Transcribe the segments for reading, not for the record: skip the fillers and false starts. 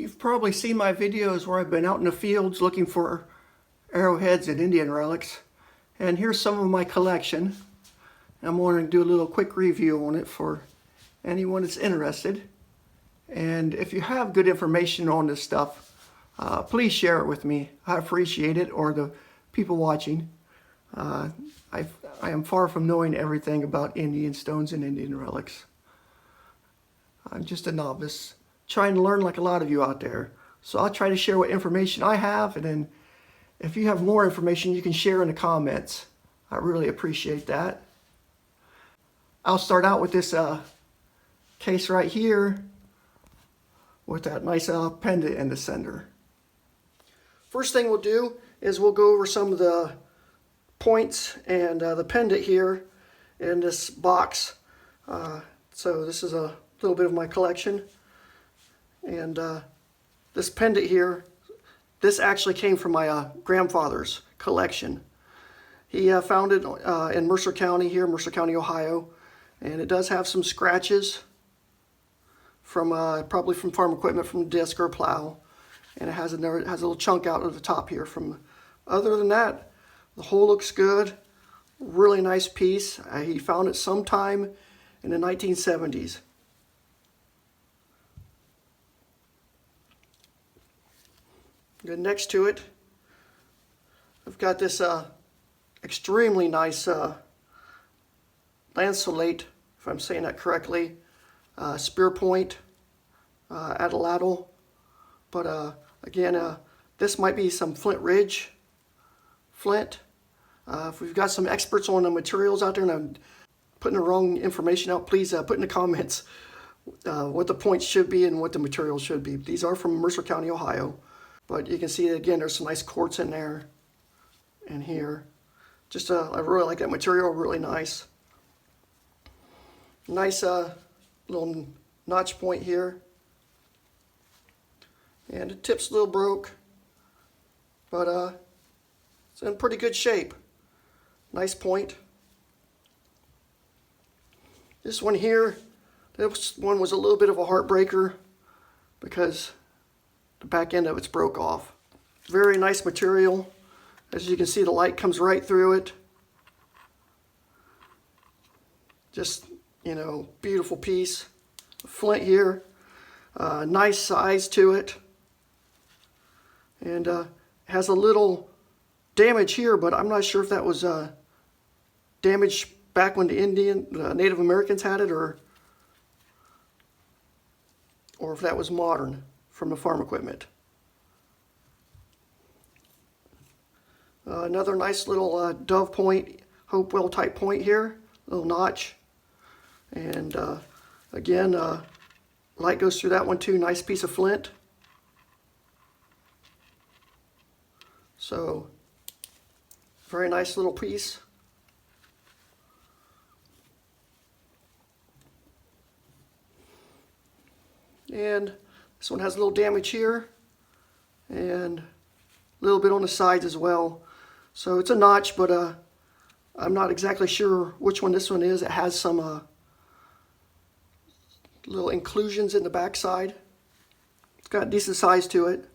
You've probably seen my videos where I've been out in the fields looking for arrowheads and Indian relics. And here's some of my collection. I'm going to do a little quick review on it for anyone that's interested. And if you have good information on this stuff, please share it with me. I appreciate it, or the people watching. I am far from knowing everything about Indian stones and Indian relics. I'm just a novice, trying to learn like a lot of you out there. So I'll try to share what information I have, and then if you have more information, you can share in the comments. I really appreciate that. I'll start out with this case right here with that nice pendant in the center. First thing we'll do is we'll go over some of the points and the pendant here in this box. So this is a little bit of my collection. And this pendant here, this actually came from my grandfather's collection. He found it in Mercer County here, Mercer County, Ohio. And it does have some scratches from probably from farm equipment, from a disc or a plow. And it has a little chunk out of the top here. Other than that, the hole looks good. Really nice piece. He found it sometime in the 1970s. Good. Next to it, I've got this extremely nice lanceolate, if I'm saying that correctly, spear point atlatl. But again, this might be some Flint Ridge flint. If we've got some experts on the materials out there and I'm putting the wrong information out, please put in the comments what the points should be and what the materials should be. These are from Mercer County, Ohio. But you can see, again, there's some nice quartz in there and here. Just, I really like that material, really nice. Nice little notch point here. And the tip's a little broke, but it's in pretty good shape. Nice point. This one here, this one was a little bit of a heartbreaker because the back end of it's broke off. Very nice material. As you can see, the light comes right through it. Just, you know, beautiful piece. Flint here. Nice size to it. And has a little damage here, but I'm not sure if that was damage back when the Native Americans had it, or if that was modern from the farm equipment. Another nice little dove point, Hopewell type point here, little notch. And again, light goes through that one too, nice piece of flint. So, very nice little piece. And this one has a little damage here and a little bit on the sides as well. So it's a notch, but I'm not exactly sure which one this one is. It has some little inclusions in the back side. It's got a decent size to it.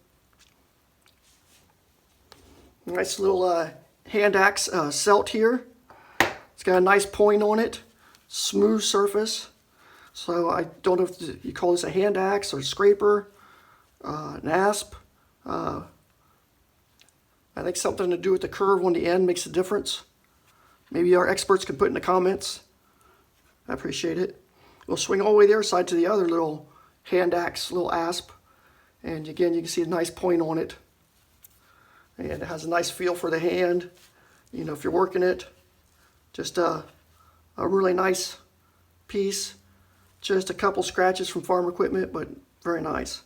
Nice little hand axe CELT here. It's got a nice point on it, smooth surface. So I don't know if you call this a hand axe or scraper, an asp. I think something to do with the curve on the end makes a difference. Maybe our experts can put in the comments. I appreciate it. We'll swing all the way the other side to the other little hand axe, little asp. And again, you can see a nice point on it. And it has a nice feel for the hand, you know, if you're working it. Just a really nice piece. Just a couple scratches from farm equipment, but very nice.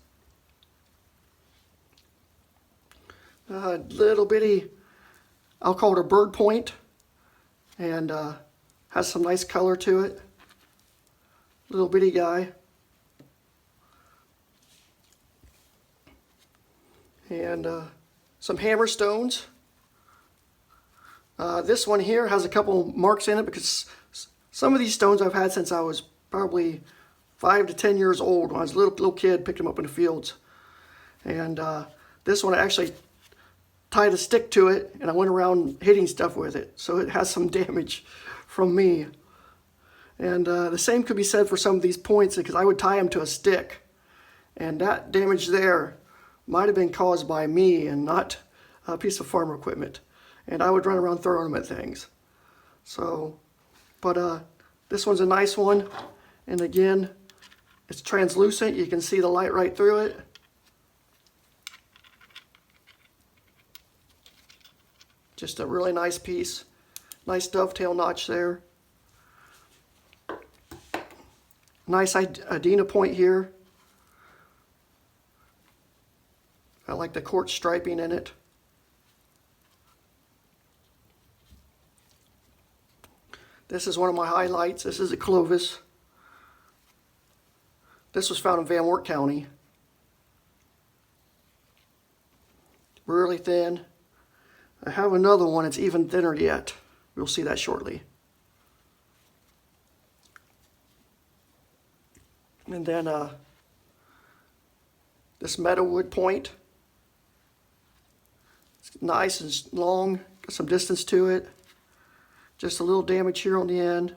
Little bitty, I'll call it a bird point, and has some nice color to it. Little bitty guy. And some hammerstones. This one here has a couple marks in it because some of these stones I've had since I was probably 5 to 10 years old. When I was a little kid, picked them up in the fields. And this one I actually tied a stick to it, and I went around hitting stuff with it. So it has some damage from me. And the same could be said for some of these points, because I would tie them to a stick. And that damage there might have been caused by me and not a piece of farm equipment. And I would run around throwing them at things. So, but this one's a nice one. And again, it's translucent. You can see the light right through it. Just a really nice piece. Nice dovetail notch there. Nice Adena point here. I like the quartz striping in it. This is one of my highlights. This is a Clovis. This was found in Van Wert County. Really thin. I have another one. It's even thinner yet. We'll see that shortly. And then this meadowwood point. It's nice and long. Got some distance to it. Just a little damage here on the end.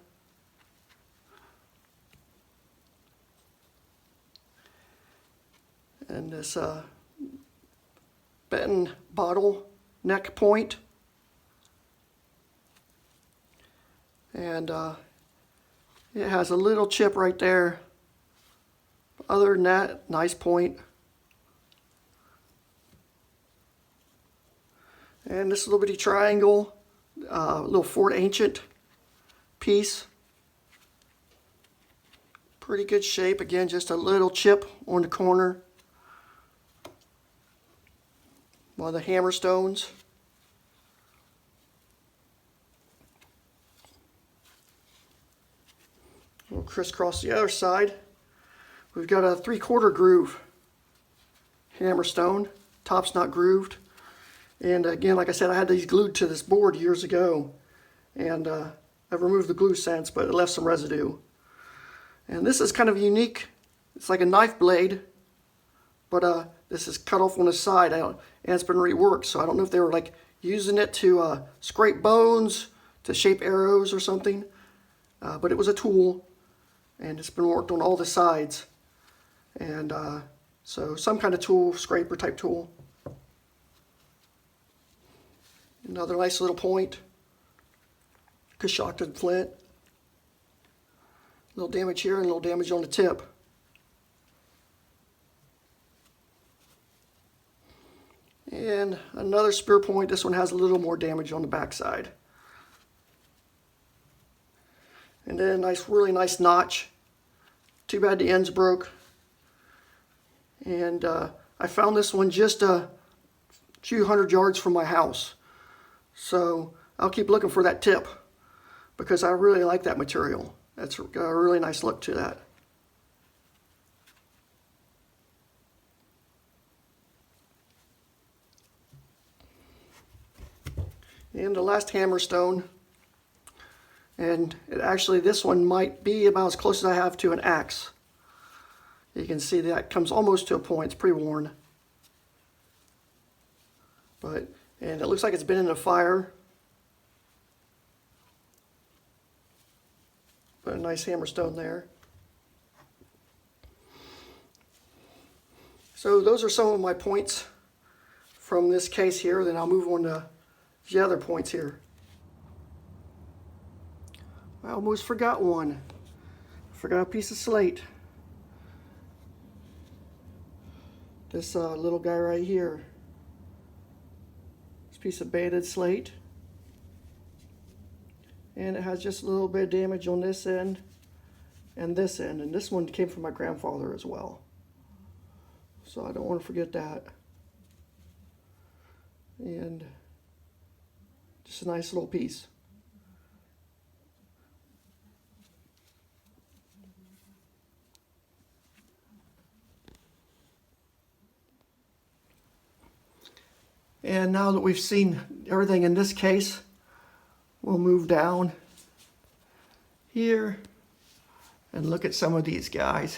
And this Benton bottle neck point. And it has a little chip right there. Other than that, nice point. And this little bitty triangle, little Fort Ancient piece. Pretty good shape. Again, just a little chip on the corner. One of the hammerstones. We'll crisscross the other side. We've got a 3/4 groove hammerstone. Top's not grooved. And again, like I said, I had these glued to this board years ago. And I've removed the glue since, but it left some residue. And this is kind of unique. It's like a knife blade, but this is cut off on the side, and it's been reworked. So I don't know if they were like using it to scrape bones, to shape arrows or something. But it was a tool, and it's been worked on all the sides. And so some kind of tool, scraper type tool. Another nice little point. Coshocted flint. A little damage here and a little damage on the tip. And another spear point. This one has a little more damage on the backside. And then a nice, really nice notch. Too bad the ends broke. And I found this one just a few hundred yards from my house. So I'll keep looking for that tip because I really like that material. That's got a really nice look to that. And the last hammerstone. And actually this one might be about as close as I have to an axe. You can see that comes almost to a point. It's pretty worn. And it looks like it's been in a fire. But a nice hammerstone there. So those are some of my points from this case here. Then I'll move on to the other points here. I almost forgot one. Forgot a piece of slate. This little guy right here. This piece of banded slate. And it has just a little bit of damage on this end and this end. And this one came from my grandfather as well. So I don't want to forget that. And just a nice little piece. And now that we've seen everything in this case, we'll move down here and look at some of these guys.